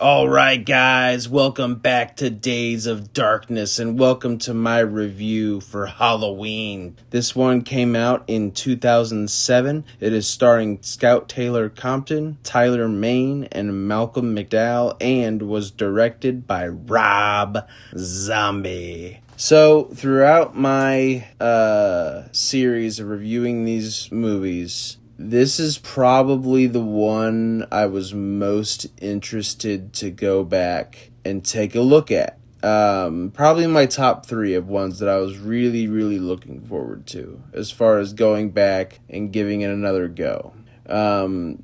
Alright guys, welcome back to Days of Darkness and welcome to my review for Halloween. This one came out in 2007. It is starring Scout Taylor Compton, Tyler Mane, and Malcolm McDowell, and was directed by Rob Zombie. So, throughout my series of reviewing these movies, this is probably the one I was most interested to go back and take a look at. Probably my top 3 of ones that I was really looking forward to as far as going back and giving it another go.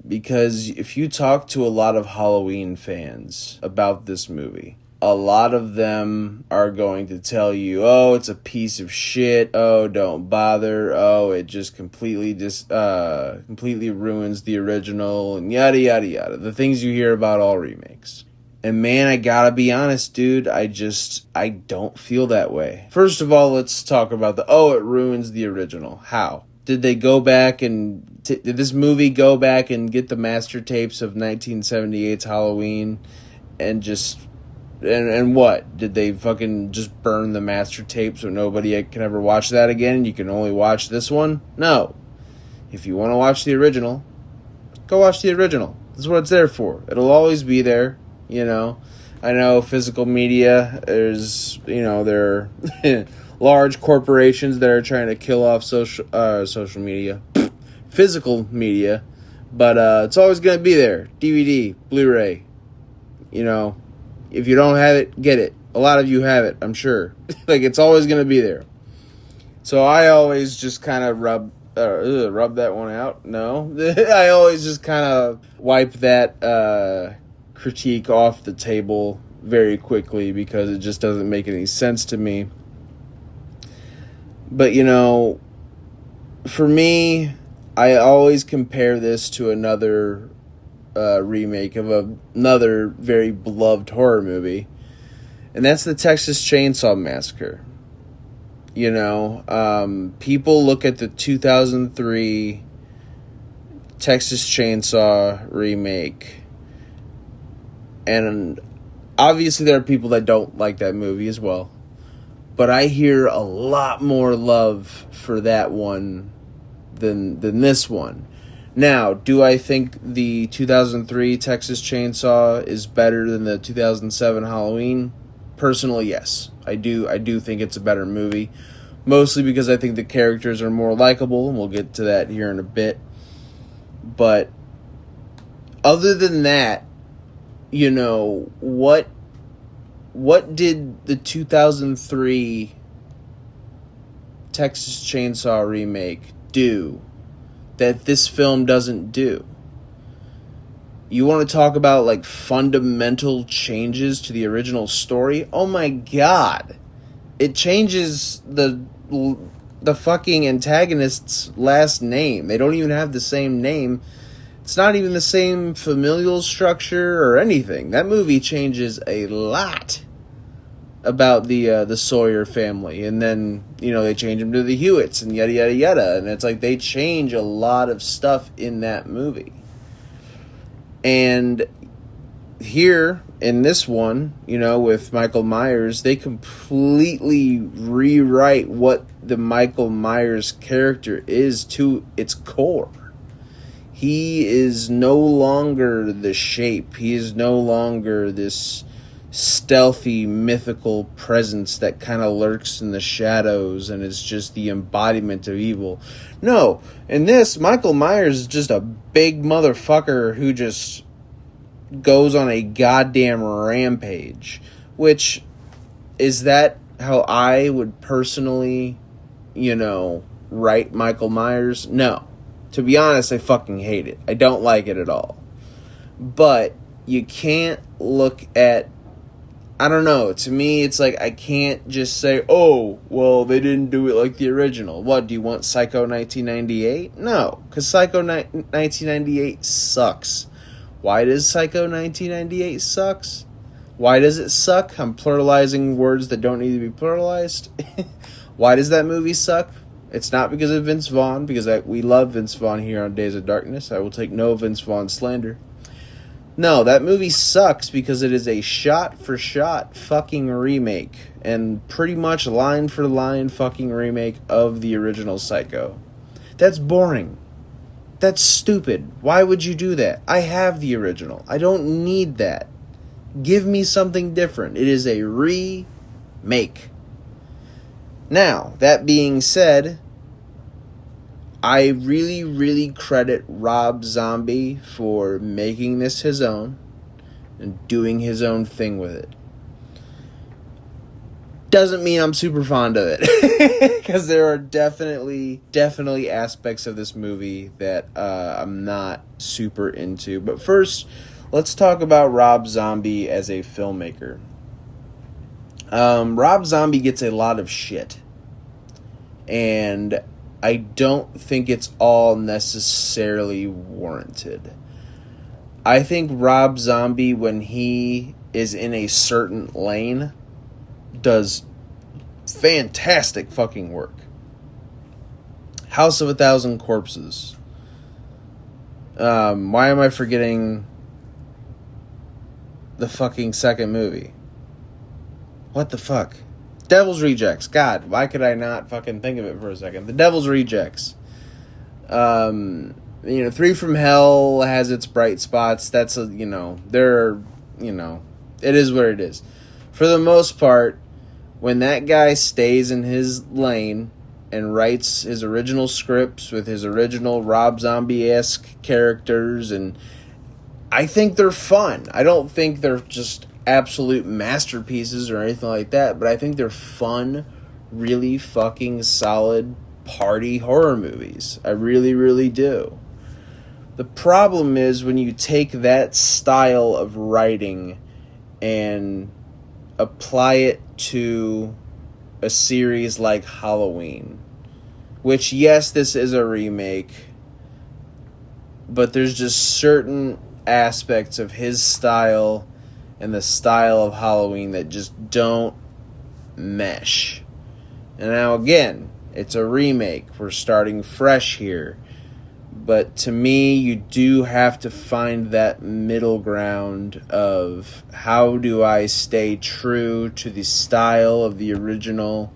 Because if you talk to a lot of Halloween fans about this movie, a lot of them are going to tell you, oh, it's a piece of shit. Oh, don't bother. Oh, it just completely ruins the original and yada, yada, yada. The things you hear about all remakes. And man, I gotta be honest, dude, I don't feel that way. First of all, let's talk about it ruins the original. How? Did they go back and, did this movie go back and get the master tapes of 1978's Halloween and just... And what? Did they fucking just burn the master tape so nobody can ever watch that again? You can only watch this one? No. If you want to watch the original, go watch the original. That's what it's there for. It'll always be there, you know. I know physical media, there are large corporations that are trying to kill off social media. Physical media. But it's always going to be there. DVD, Blu-ray, If you don't have it, get it. A lot of you have it, I'm sure. It's always going to be there. So I always just kind of rub that one out. No. I always just kind of wipe that critique off the table very quickly because it just doesn't make any sense to me. But, for me, I always compare this to another remake of another very beloved horror movie, and that's the Texas Chainsaw Massacre. People look at the 2003 Texas Chainsaw remake, and obviously there are people that don't like that movie as well, but I hear a lot more love for that one than this one. Now, do I think the 2003 Texas Chainsaw is better than the 2007 Halloween? Personally, yes. I do think it's a better movie. Mostly because I think the characters are more likable, and we'll get to that here in a bit. But other than that, what did the 2003 Texas Chainsaw remake do that this film doesn't do? You want to talk about fundamental changes to the original story? Oh my god. It changes the fucking antagonist's last name. They don't even have the same name. It's not even the same familial structure or anything. That movie changes a lot about the Sawyer family, and then they change them to the Hewitts and yada yada yada, and it's they change a lot of stuff in that movie. And here in this one, with Michael Myers, they completely rewrite what the Michael Myers character is to its core. He is no longer the Shape. He is no longer this stealthy, mythical presence that kind of lurks in the shadows and is just the embodiment of evil. No, in this, Michael Myers is just a big motherfucker who just goes on a goddamn rampage. Which, is that how I would personally, write Michael Myers? No. To be honest, I fucking hate it. I don't like it at all. But you can't look at, I don't know, to me it's I can't just say, oh, well, they didn't do it like the original. What, do you want Psycho 1998? No, because Psycho 1998 sucks. Why does Psycho 1998 sucks? Why does it suck? I'm pluralizing words that don't need to be pluralized. Why does that movie suck? It's not because of Vince Vaughn, because we love Vince Vaughn here on Days of Darkness. I will take no Vince Vaughn slander. No, that movie sucks because it is a shot-for-shot fucking remake. And pretty much line-for-line fucking remake of the original Psycho. That's boring. That's stupid. Why would you do that? I have the original. I don't need that. Give me something different. It is a remake. Now, that being said, I really, really credit Rob Zombie for making this his own and doing his own thing with it. Doesn't mean I'm super fond of it, because there are definitely aspects of this movie that I'm not super into. But first, let's talk about Rob Zombie as a filmmaker. Rob Zombie gets a lot of shit, and I don't think it's all necessarily warranted. I think Rob Zombie, when he is in a certain lane, does fantastic fucking work. House of a Thousand Corpses. Why am I forgetting the fucking second movie? What the fuck? Devil's Rejects. God, why could I not fucking think of it for a second? The Devil's Rejects. Three from Hell has its bright spots. That's it is what it is. For the most part, when that guy stays in his lane and writes his original scripts with his original Rob Zombie-esque characters, and I think they're fun. I don't think they're just absolute masterpieces or anything like that, but I think they're fun, really fucking solid party horror movies. I really, really do. The problem is when you take that style of writing and apply it to a series like Halloween, which, yes, this is a remake, but there's just certain aspects of his style and the style of Halloween that just don't mesh. And now again, it's a remake. We're starting fresh here. But to me, you do have to find that middle ground of how do I stay true to the style of the original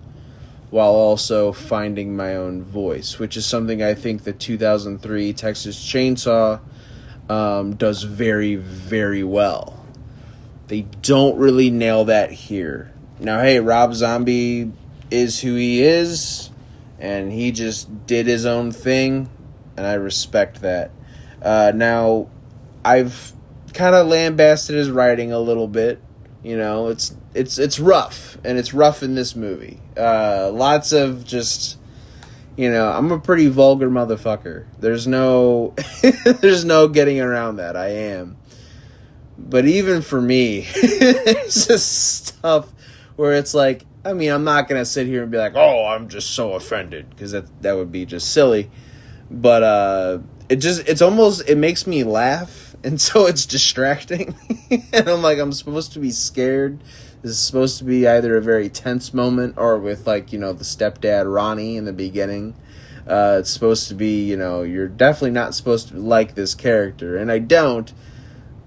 while also finding my own voice, which is something I think the 2003 Texas Chainsaw does very, very well. They don't really nail that here. Now, hey, Rob Zombie is who he is, and he just did his own thing, and I respect that. Now, I've kind of lambasted his writing a little bit. You know, it's rough, and it's rough in this movie. Lots of just, I'm a pretty vulgar motherfucker. There's no getting around that. I am. But even for me, it's just stuff where it's like, I mean, I'm not going to sit here and be like, oh, I'm just so offended, because that would be just silly. But it makes me laugh, and so it's distracting. And I'm like, I'm supposed to be scared. This is supposed to be either a very tense moment or with, the stepdad Ronnie in the beginning. It's supposed to be, you're definitely not supposed to like this character, and I don't.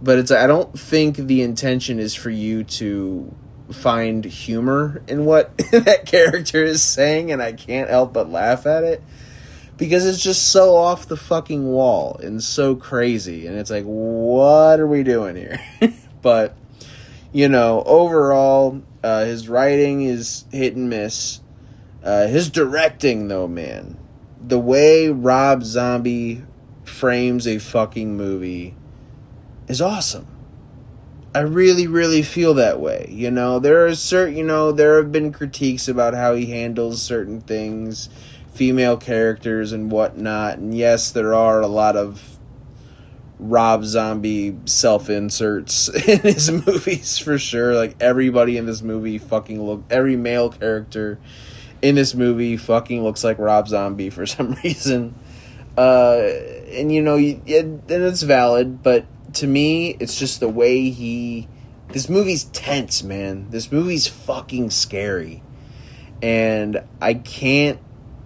But I don't think the intention is for you to find humor in what that character is saying, and I can't help but laugh at it. Because it's just so off the fucking wall and so crazy. And it's like, what are we doing here? But, overall, his writing is hit and miss. His directing, though, man. The way Rob Zombie frames a fucking movie is awesome. I really, really feel that way. There have been critiques about how he handles certain things, female characters and whatnot, and yes, there are a lot of Rob Zombie self-inserts in his movies for sure. Like, everybody in this movie every male character in this movie fucking looks like Rob Zombie for some reason. And it's valid, but to me, it's just the way this movie's tense, man. This movie's fucking scary. And I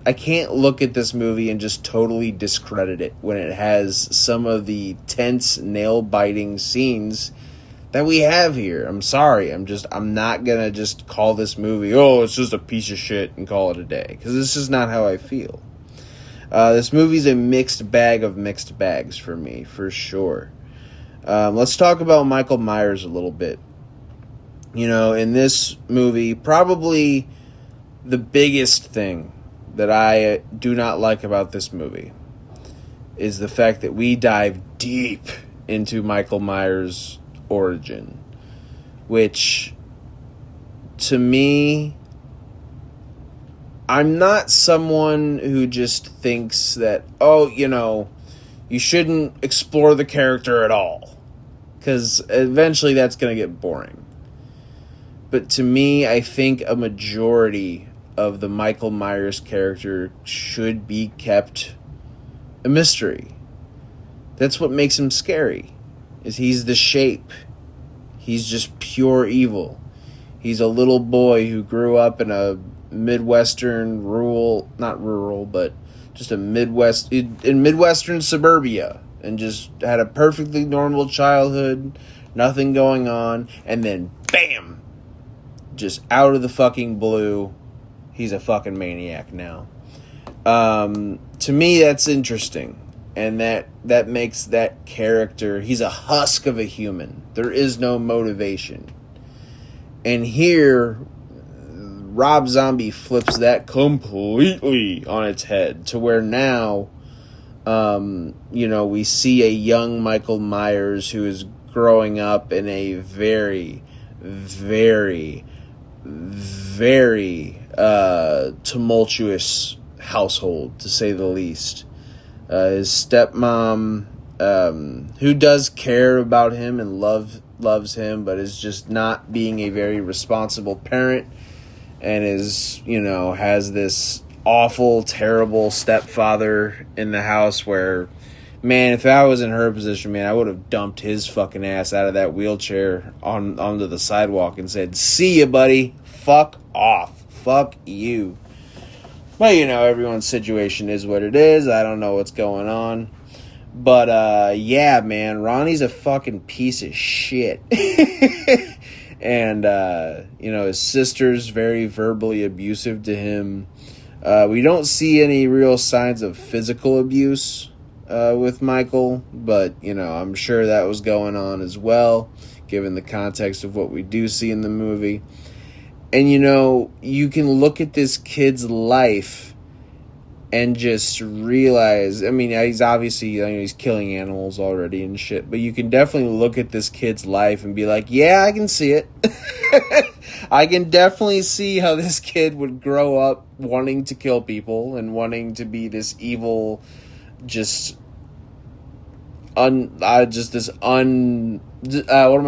I can't look at this movie and just totally discredit it when it has some of the tense, nail-biting scenes that we have here. I'm sorry. I'm not going to just call this movie, oh, it's just a piece of shit and call it a day. Because this is not how I feel. This movie's a mixed bag of mixed bags for me, for sure. Let's talk about Michael Myers a little bit. You know, in this movie, probably the biggest thing that I do not like about this movie is the fact that we dive deep into Michael Myers' origin, which, to me, I'm not someone who just thinks that, oh, you know, you shouldn't explore the character at all, because eventually that's going to get boring. But to me, I think a majority of the Michael Myers character should be kept a mystery. That's what makes him scary, is he's the shape. He's just pure evil. He's a little boy who grew up in a Midwestern not rural, but just in Midwestern suburbia, and just had a perfectly normal childhood, nothing going on, and then BAM! Just out of the fucking blue, he's a fucking maniac now. To me, that's interesting. And that makes that character, he's a husk of a human. There is no motivation. And here, Rob Zombie flips that completely on its head to where now, you know, we see a young Michael Myers who is growing up in a very, very, very tumultuous household, to say the least. His stepmom, who does care about him and loves him, but is just not being a very responsible parent, and is, you know, has this awful, terrible stepfather in the house where, man, if I was in her position, man, I would have dumped his fucking ass out of that wheelchair onto the sidewalk and said, see ya, buddy. Fuck off. Fuck you. Well, you know, everyone's situation is what it is. I don't know what's going on. But, yeah, man, Ronnie's a fucking piece of shit. And, you know, his sister's very verbally abusive to him. We don't see any real signs of physical abuse with Michael, but, you know, I'm sure that was going on as well, given the context of what we do see in the movie. And, you know, you can look at this kid's life and just realize, I mean, he's obviously, you know, he's killing animals already and shit, but you can definitely look at this kid's life and be like, yeah, I can see it. I can definitely see how this kid would grow up wanting to kill people and wanting to be this evil, what am I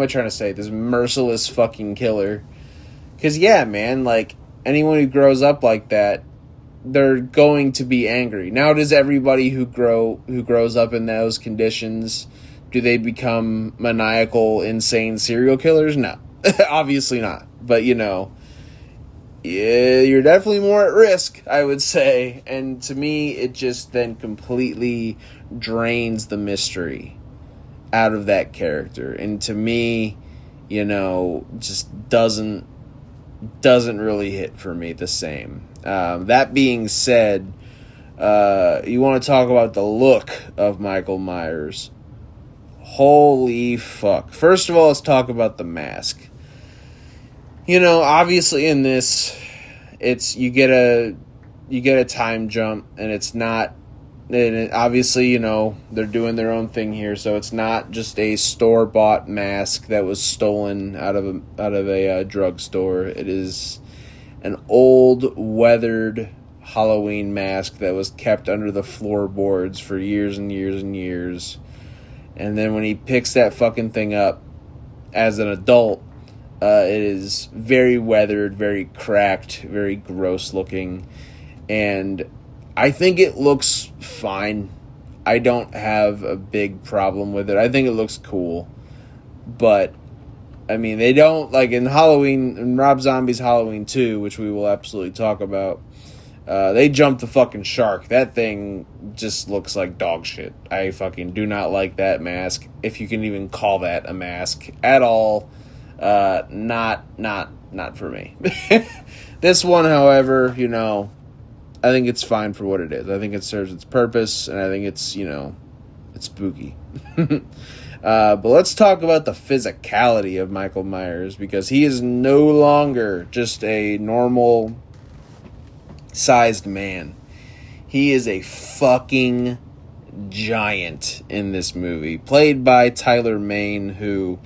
trying to say? This merciless fucking killer. Because, yeah, man, like, anyone who grows up like that, they're going to be angry. Now, does everybody who grows up in those conditions, do they become maniacal, insane serial killers? No. Obviously not. But, you know, yeah, you're definitely more at risk, I would say. And to me, it just then completely drains the mystery out of that character. And to me, you know, just doesn't really hit for me the same. That being said, you want to talk about the look of Michael Myers. Holy fuck. First of all, let's talk about the mask. You know, obviously in this, you get a time jump, and it's not, and obviously, you know, they're doing their own thing here, so it's not just a store-bought mask that was stolen out of a drugstore. It is an old, weathered Halloween mask that was kept under the floorboards for years and years and years. And then when he picks that fucking thing up as an adult, it is very weathered, very cracked, very gross looking, and I think it looks fine. I don't have a big problem with it. I think it looks cool. But, I mean, they don't, like in Rob Zombie's Halloween 2, which we will absolutely talk about, They jumped the fucking shark. That thing just looks like dog shit. I fucking do not like that mask, if you can even call that a mask at all. Not for me. This one, however, you know, I think it's fine for what it is. I think it serves its purpose, and I think it's, you know, it's spooky. But let's talk about the physicality of Michael Myers, because he is no longer just a normal sized man. He is a fucking giant in this movie, played by Tyler Mane, who,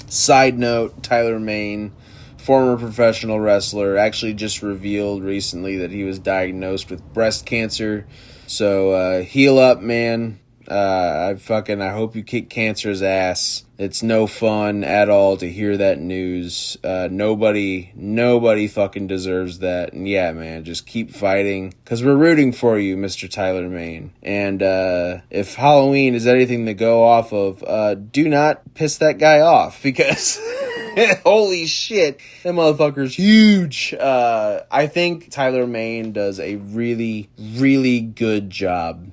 side note, Tyler Mane, former professional wrestler, actually just revealed recently that he was diagnosed with breast cancer. So heal up, man. I hope you kick cancer's ass. It's no fun at all to hear that news. Nobody fucking deserves that. And yeah, man, just keep fighting, because we're rooting for you, Mr. Tyler Mane. And if Halloween is anything to go off of, do not piss that guy off, because holy shit, that motherfucker's huge. I think Tyler Mane does a really, really good job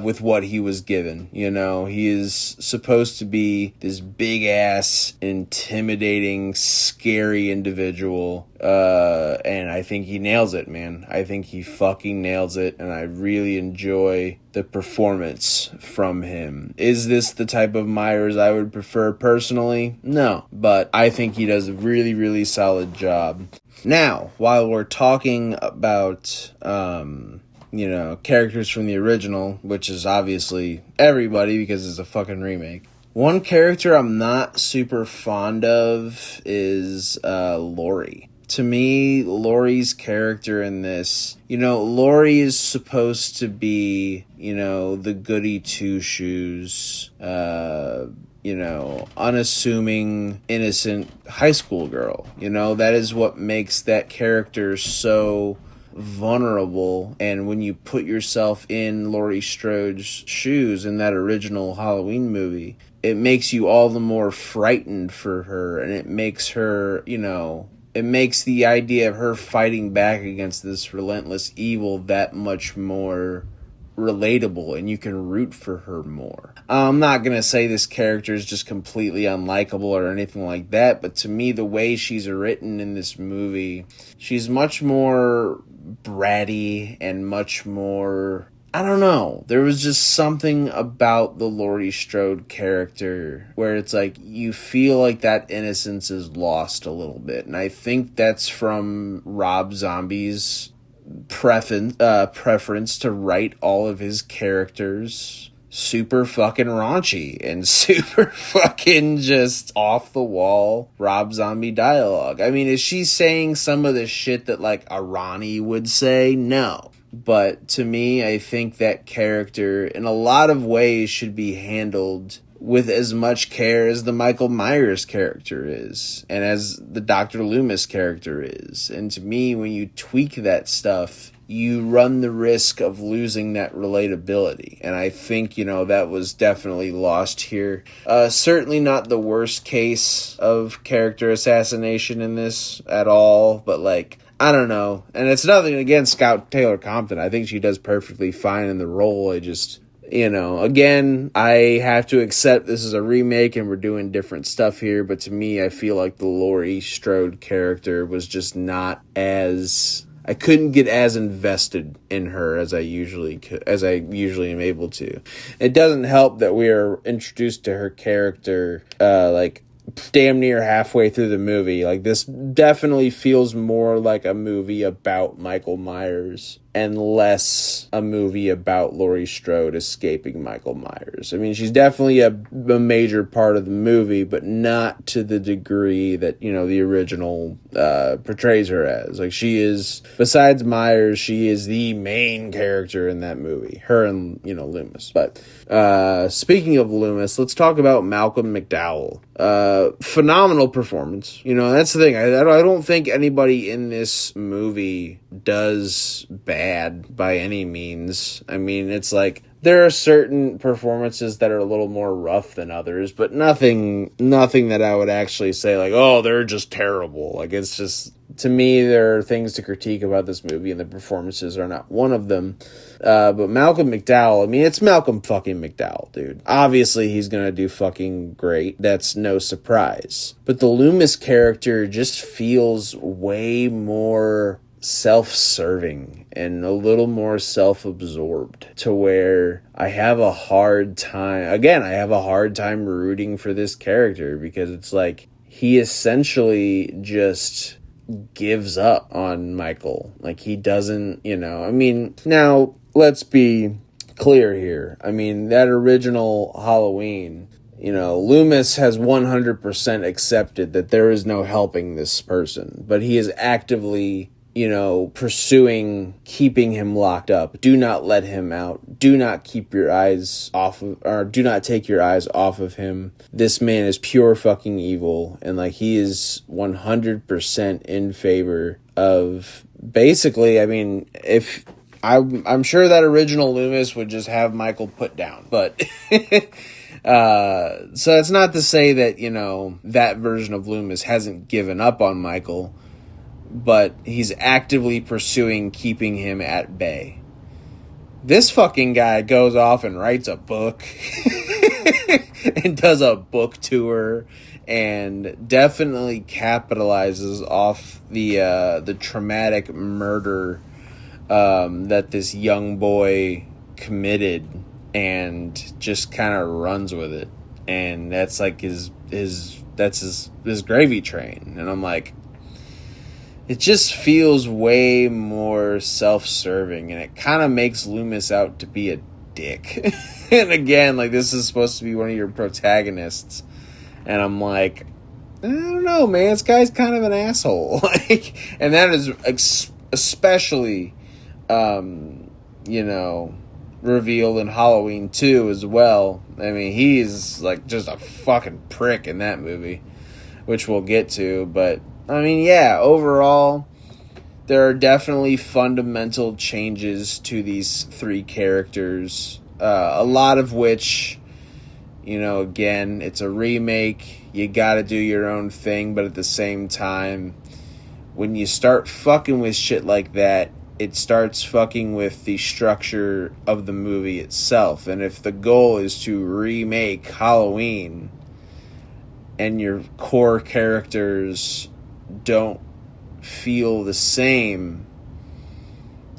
with what he was given. You know, he is supposed to be this big ass, intimidating, scary individual. And I think he nails it, man. I think he fucking nails it, and I really enjoy the performance from him. Is this the type of Myers I would prefer personally? No, but I think he does a really, really solid job. Now, while we're talking about, you know, characters from the original, which is obviously everybody because it's a fucking remake, one character I'm not super fond of is Laurie. To me, Laurie's character in this, you know, Laurie is supposed to be, you know, the goody two-shoes, you know, unassuming, innocent high school girl. You know, that is what makes that character so vulnerable. And when you put yourself in Laurie Strode's shoes in that original Halloween movie, it makes you all the more frightened for her, and it makes her, you know, it makes the idea of her fighting back against this relentless evil that much more relatable, and you can root for her more. I'm not going to say this character is just completely unlikable or anything like that, but to me, the way she's written in this movie, she's much more bratty and much more, I don't know. There was just something about the Laurie Strode character where it's like you feel like that innocence is lost a little bit. And I think that's from Rob Zombie's preference to write all of his characters super fucking raunchy and super fucking just off the wall Rob Zombie dialogue. I mean, is she saying some of the shit that like a Ronnie would say? No. But to me, I think that character in a lot of ways should be handled with as much care as the Michael Myers character is, and as the Dr. Loomis character is. And to me, when you tweak that stuff, you run the risk of losing that relatability. And I think, you know, that was definitely lost here. Certainly not the worst case of character assassination in this at all, but like, I don't know. And it's nothing against Scout Taylor Compton. I think she does perfectly fine in the role. I just, you know, again, I have to accept this is a remake and we're doing different stuff here. But to me, I feel like the Laurie Strode character was just not as, I couldn't get as invested in her as I usually am able to. It doesn't help that we are introduced to her character, like, damn near halfway through the movie. Like, this definitely feels more like a movie about Michael Myers and less a movie about Laurie Strode escaping Michael Myers. I mean, she's definitely a major part of the movie, but not to the degree that, you know, the original portrays her as. Like, she is, besides Myers, she is the main character in that movie. Her and, you know, Loomis. But speaking of Loomis, let's talk about Malcolm McDowell. Phenomenal performance. You know, that's the thing. I don't think anybody in this movie does bad by any means. I mean, it's like there are certain performances that are a little more rough than others, but nothing that I would actually say like, oh, they're just terrible. Like, it's just, to me, there are things to critique about this movie, and the performances are not one of them. But Malcolm McDowell, I mean, it's Malcolm fucking McDowell, dude. Obviously, he's gonna do fucking great. That's no surprise. But the Loomis character just feels way more self-serving and a little more self-absorbed, to where I have a hard time rooting for this character, because it's like he essentially just gives up on Michael. Like, he doesn't, I mean, now let's be clear here. I mean, that original Halloween, Loomis has 100% accepted that there is no helping this person, but he is actively, pursuing keeping him locked up. Do not let him out. Do not keep your eyes off of, or do not take your eyes off of him. This man is pure fucking evil, and like, he is 100% in favor of, basically, I mean, if I'm sure that original Loomis would just have Michael put down, but so it's not to say that, that version of Loomis hasn't given up on Michael, but he's actively pursuing keeping him at bay. This fucking guy goes off and writes a book and does a book tour, and definitely capitalizes off the traumatic murder that this young boy committed, and just kind of runs with it. And that's like his gravy train. And I'm like, it just feels way more self-serving, and it kind of makes Loomis out to be a dick. And again, like, this is supposed to be one of your protagonists, and I'm like, I don't know, man, this guy's kind of an asshole. Like, and that is especially, revealed in Halloween 2 as well. I mean, he's like just a fucking prick in that movie, which we'll get to, but I mean, yeah, overall, there are definitely fundamental changes to these three characters, a lot of which, again, it's a remake, you gotta do your own thing, but at the same time, when you start fucking with shit like that, it starts fucking with the structure of the movie itself. And if the goal is to remake Halloween, and your core characters don't feel the same,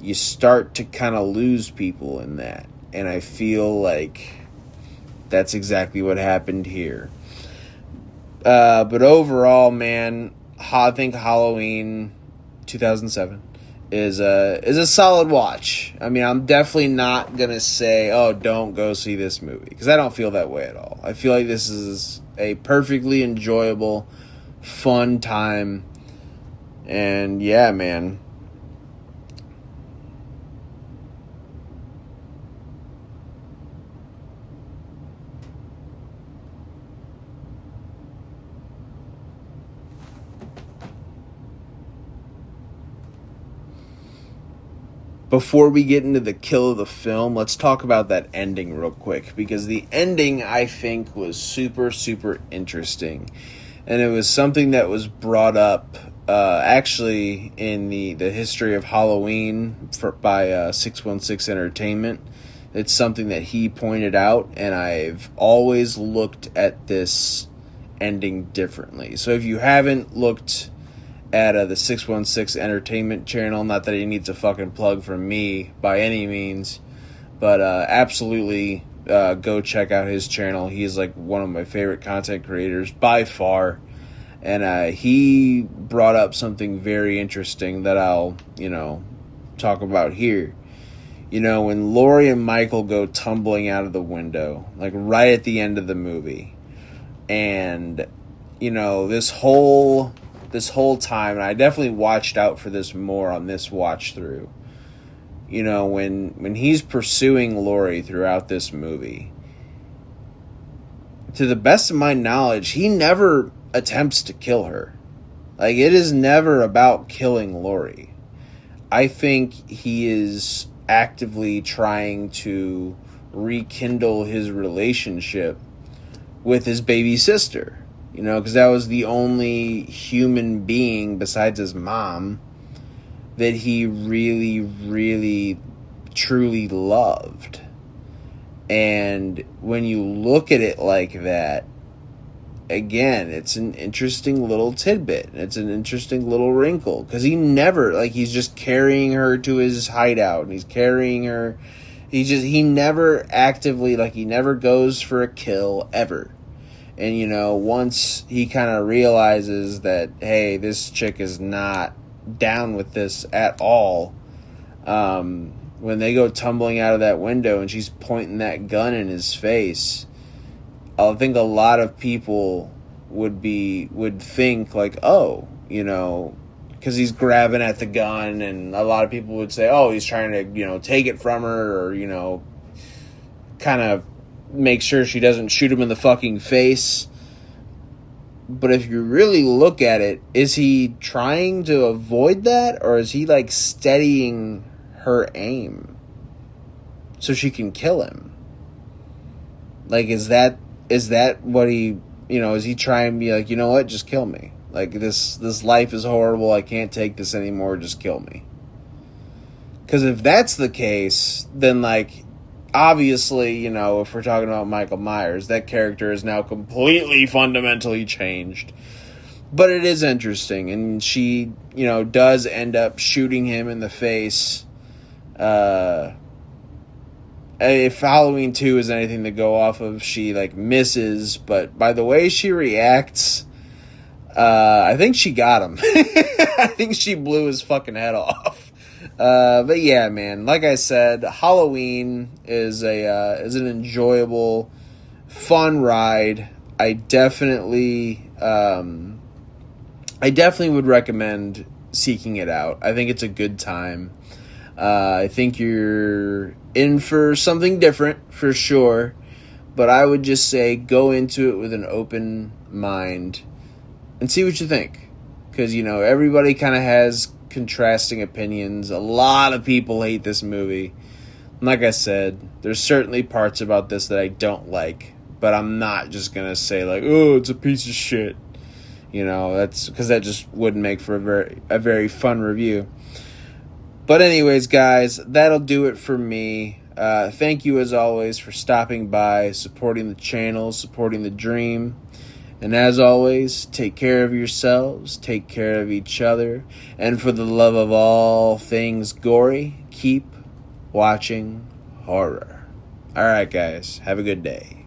you start to kind of lose people in that. And I feel like that's exactly what happened here. But overall, man, I think Halloween 2007 is a solid watch. I mean, I'm definitely not gonna say, oh, don't go see this movie, because I don't feel that way at all. I feel like this is a perfectly enjoyable, fun time. And yeah, man, before we get into the kill of the film, let's talk about that ending real quick, because the ending, I think, was super, super interesting. And it was something that was brought up actually in the history of Halloween by 616 Entertainment. It's something that he pointed out, and I've always looked at this ending differently. So if you haven't looked at the 616 Entertainment channel, not that he needs a fucking plug from me by any means, but absolutely go check out his channel. He's like one of my favorite content creators by far, and he brought up something very interesting that I'll talk about here. When Laurie and Michael go tumbling out of the window, like right at the end of the movie, and this whole time, and I definitely watched out for this more on this watch through. When he's pursuing Laurie throughout this movie, to the best of my knowledge, he never attempts to kill her. Like, it is never about killing Laurie. I think he is actively trying to rekindle his relationship with his baby sister. You know, because that was the only human being besides his mom that he really, really, truly loved. And when you look at it like that, again, it's an interesting little tidbit. It's an interesting little wrinkle. Because he never, like, he's just carrying her to his hideout. And he's carrying her. He never actively, like, he never goes for a kill, ever. And, you know, once he kind of realizes that, hey, this chick is not down with this at all, when they go tumbling out of that window and she's pointing that gun in his face, I think a lot of people would think like, oh, you know, because he's grabbing at the gun, and a lot of people would say, oh, he's trying to, you know, take it from her, or, you know, kind of make sure she doesn't shoot him in the fucking face. But if you really look at it, is he trying to avoid that, or is he like steadying her aim so she can kill him? Like, is that what he, you know, is he trying to be like, you know what, just kill me? Like, this life is horrible, I can't take this anymore, just kill me. Because if that's the case, then, like, obviously, you know, if we're talking about Michael Myers, that character is now completely fundamentally changed. But it is interesting, and she, you know, does end up shooting him in the face. If Halloween 2 is anything to go off of, she, like, misses, but by the way she reacts, I think she got him. I think she blew his fucking head off. But yeah, man, like I said, Halloween is an enjoyable, fun ride. I definitely would recommend seeking it out. I think it's a good time. I think you're in for something different, for sure. But I would just say go into it with an open mind and see what you think. Because, you know, everybody kind of has contrasting opinions. A lot of people hate this movie. Like I said, there's certainly parts about this that I don't like. But I'm not just going to say, like, oh, it's a piece of shit. You know, that's because that just wouldn't make for a very fun review. But anyways, guys, that'll do it for me. Thank you, as always, for stopping by, supporting the channel, supporting the dream. And as always, take care of yourselves, take care of each other, and for the love of all things gory, keep watching horror. Alright, guys, have a good day.